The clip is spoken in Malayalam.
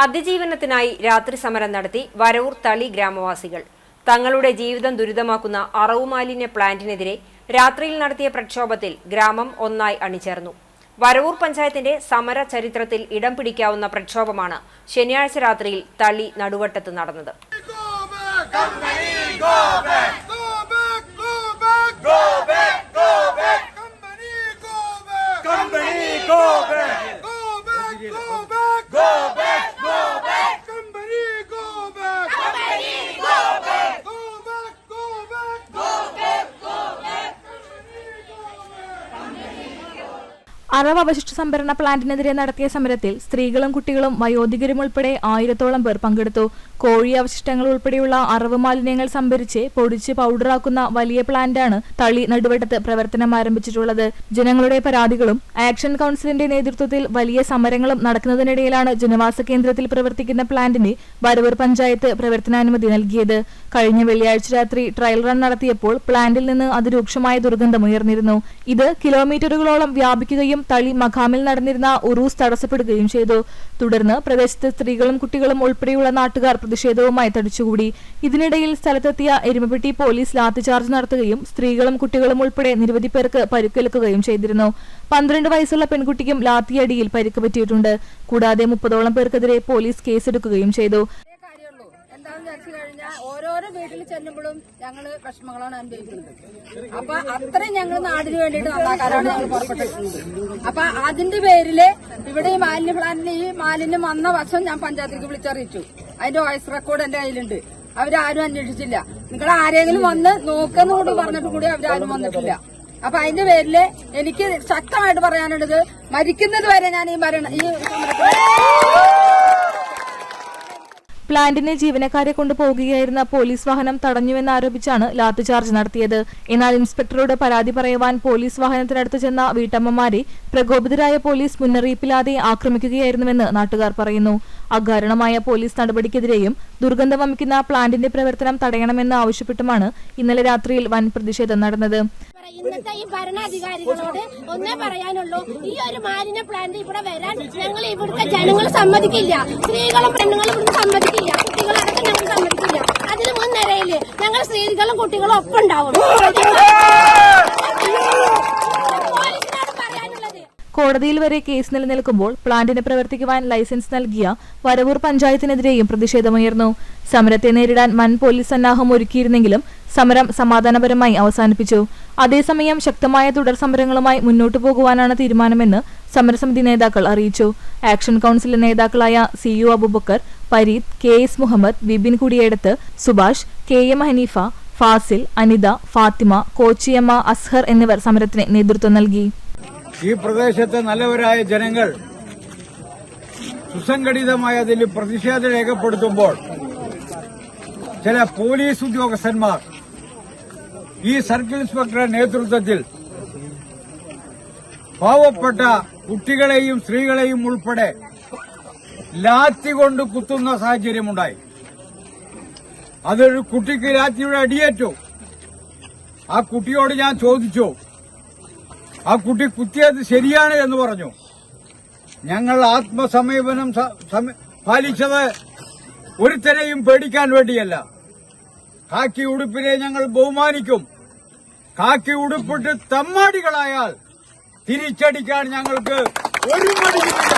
അതിജീവനത്തിനായി രാത്രി സമരം നടത്തി വരവൂർ തളി ഗ്രാമവാസികൾ. തങ്ങളുടെ ജീവിതം ദുരിതമാക്കുന്ന അറവുമാലിന്യ പ്ലാന്റിനെതിരെ രാത്രിയിൽ നടത്തിയ പ്രക്ഷോഭത്തിൽ ഗ്രാമം ഒന്നായി അണിചേർന്നു. വരവൂർ പഞ്ചായത്തിന്റെ സമര ചരിത്രത്തിൽ ഇടം പിടിക്കാവുന്ന പ്രക്ഷോഭമാണ് ശനിയാഴ്ച രാത്രിയിൽ തളി നടുവട്ടത്ത് നടന്നത്. അറവ് അവശിഷ്ട സംഭരണ പ്ലാന്റിനെതിരെ നടത്തിയ സമരത്തിൽ സ്ത്രീകളും കുട്ടികളും വയോധികരും ഉൾപ്പെടെ 1000-ഓളം പേർ പങ്കെടുത്തു. കോഴി അവശിഷ്ടങ്ങൾ ഉൾപ്പെടെയുള്ള അറവ് മാലിന്യങ്ങൾ സംഭരിച്ച് പൊടിച്ച് പൗഡറാക്കുന്ന വലിയ പ്ലാന്റാണ് തളി നടുവട്ടത്ത് പ്രവർത്തനം ആരംഭിച്ചിട്ടുള്ളത്. ജനങ്ങളുടെ പരാതികളും ആക്ഷൻ കൌൺസിലിന്റെ നേതൃത്വത്തിൽ വലിയ സമരങ്ങളും നടക്കുന്നതിനിടയിലാണ് ജനവാസ കേന്ദ്രത്തിൽ പ്രവർത്തിക്കുന്ന പ്ലാന്റിന് വരവൂർ പഞ്ചായത്ത് പ്രവർത്തനാനുമതി നൽകിയത്. കഴിഞ്ഞ വെള്ളിയാഴ്ച രാത്രി ട്രയൽ റൺ നടത്തിയപ്പോൾ പ്ലാന്റിൽ നിന്ന് അതിരൂക്ഷമായ ദുർഗന്ധമുയർന്നിരുന്നു. ഇത് കിലോമീറ്ററുകളോളം വ്യാപിക്കുകയും തളി മഖാമിൽ നടന്നിരുന്ന ഉറൂസ് തടസ്സപ്പെടുകയും ചെയ്തു. തുടർന്ന് പ്രദേശത്ത് സ്ത്രീകളും കുട്ടികളും ഉൾപ്പെടെയുള്ള നാട്ടുകാർ പ്രതിഷേധവുമായി തടിച്ചുകൂടി. ഇതിനിടയിൽ സ്ഥലത്തെത്തിയ എരുമപ്പെട്ടി പോലീസ് ലാത്തിചാർജ് നടത്തുകയും സ്ത്രീകളും കുട്ടികളും ഉൾപ്പെടെ നിരവധി പേർക്ക് പരിക്കേൽക്കുകയും ചെയ്തിരുന്നു. 12 വയസ്സുള്ള പെൺകുട്ടിക്കും ലാത്തിയടിയിൽ പരിക്ക് പറ്റിയിട്ടുണ്ട്. കൂടാതെ 30ഓളം പേർക്കെതിരെ പോലീസ് കേസെടുക്കുകയും ചെയ്തു. ഓരോരോ വീട്ടിൽ ചെല്ലുമ്പോഴും ഞങ്ങള് വിഷമങ്ങളാണ് അനുഭവിക്കുന്നത്. അപ്പൊ അത്രയും ഞങ്ങൾ നാടിന് വേണ്ടിയിട്ട് നന്നാക്കാനാണ് ഞങ്ങൾ പുറപ്പെട്ടിട്ടുള്ളത്. അപ്പൊ അതിന്റെ പേരില് ഇവിടെ ഈ മാലിന്യ പ്ലാന്റിന് ഈ മാലിന്യം വന്ന വർഷം ഞാൻ പഞ്ചായത്തിലേക്ക് വിളിച്ചറിയിച്ചു. അതിന്റെ വോയിസ് റെക്കോർഡ് എന്റെ കയ്യിലുണ്ട്. അവരാരും അന്വേഷിച്ചില്ല. നിങ്ങൾ ആരെങ്കിലും വന്ന് നോക്കുന്നോട് പറഞ്ഞിട്ട് കൂടി അവരാരും വന്നിട്ടില്ല. അപ്പൊ അതിന്റെ പേരില് എനിക്ക് ശക്തമായിട്ട് പറയാനുള്ളത്, മരിക്കുന്നത് വരെ ഞാൻ ഈ പ്ലാന്റിന് ജീവനക്കാരെ കൊണ്ടുപോകുകയായിരുന്ന പോലീസ് വാഹനം തടഞ്ഞുവെന്നാരോപിച്ചാണ് ലാത്തിചാർജ് നടത്തിയത്. എന്നാൽ ഇൻസ്പെക്ടറോട് പരാതി പറയുവാൻ പോലീസ് വാഹനത്തിനടുത്ത് ചെന്ന വീട്ടമ്മമാരെ പ്രകോപിതരായ പോലീസ് മുന്നറിയിപ്പില്ലാതെ ആക്രമിക്കുകയായിരുന്നുവെന്ന് നാട്ടുകാർ പറയുന്നു. അകാരണമായ പോലീസ് നടപടിക്കെതിരെയും ദുർഗന്ധം വമിക്കുന്ന പ്ലാന്റിന്റെ പ്രവർത്തനം തടയണമെന്ന് ആവശ്യപ്പെട്ടുമാണ് ഇന്നലെ രാത്രിയിൽ വൻ പ്രതിഷേധം നടന്നത്. ഇന്നത്തെ ഈ ഭരണാധികാരികളോട് ഒന്നേ പറയാനുള്ളൂ, ഈ ഒരു മാലിന്യ പ്ലാന്റ് ഇവിടെ വരാൻ ഞങ്ങൾ ഇവിടുത്തെ ജനങ്ങൾ സമ്മതിക്കില്ല. സ്ത്രീകളും പെണ്ണുങ്ങളും ഇവിടുന്ന് സമ്മതിക്കില്ല. കുട്ടികളടക്കം ഞങ്ങൾ സമ്മതിക്കില്ല. അതിന് മുൻനിരയില് ഞങ്ങൾ സ്ത്രീകളും കുട്ടികളും ഒപ്പം ഉണ്ടാവും. കോടതിയിൽ വരെ കേസ് നിലനിൽക്കുമ്പോൾ പ്ലാന്റിന് പ്രവർത്തിക്കുവാൻ ലൈസൻസ് നൽകിയ വരവൂർ പഞ്ചായത്തിനെതിരെയും പ്രതിഷേധമുയർന്നു. സമരത്തെ നേരിടാൻ വൻ പോലീസ് സന്നാഹം ഒരുക്കിയിരുന്നെങ്കിലും സമരം സമാധാനപരമായി അവസാനിപ്പിച്ചു. അതേസമയം ശക്തമായ തുടർ സമരങ്ങളുമായി മുന്നോട്ടു പോകുവാനാണ് തീരുമാനമെന്ന് സമരസമിതി നേതാക്കൾ അറിയിച്ചു. ആക്ഷൻ കൌൺസിൽ നേതാക്കളായ CU Aboobacker, Pareed, KS Muhammad, Bibin Kudiyedath, Subhash, KM Haneefa, Fazil, Anitha, Fathima, Kochiyamma, Azhar എന്നിവർ സമരത്തിന് നേതൃത്വം നൽകി. ഈ പ്രദേശത്തെ നല്ലവരായ ജനങ്ങൾ സുസംഘടിതമായ അതിൽ പ്രതിഷേധം രേഖപ്പെടുത്തുമ്പോൾ ചില പോലീസ് ഉദ്യോഗസ്ഥന്മാർ ഈ സർക്കിൾ ഇൻസ്പെക്ടറുടെ നേതൃത്വത്തിൽ പാവപ്പെട്ട കുട്ടികളെയും സ്ത്രീകളെയും ഉൾപ്പെടെ ലാത്തി കൊണ്ട് കുത്തുന്ന സാഹചര്യമുണ്ടായി. അതൊരു കുട്ടിക്ക് ലാത്തിയുടെ അടിയേറ്റു. ആ കുട്ടിയോട് ഞാൻ ചോദിച്ചു, ആ കുട്ടി കുത്തിയത് ശരിയാണ് എന്ന് പറഞ്ഞു. ഞങ്ങൾ ആത്മസമീപനം പാലിച്ചത് ഒരുത്തരെയും പേടിക്കാൻ വേണ്ടിയല്ല. കാക്കി ഉടുപ്പിനെ ഞങ്ങൾ ബഹുമാനിക്കും. കാക്കി ഉടുപ്പിട്ട് തമ്മാടികളായാൽ തിരിച്ചടിക്കാൻ ഞങ്ങൾക്ക് ഒരു മടിയുമില്ല.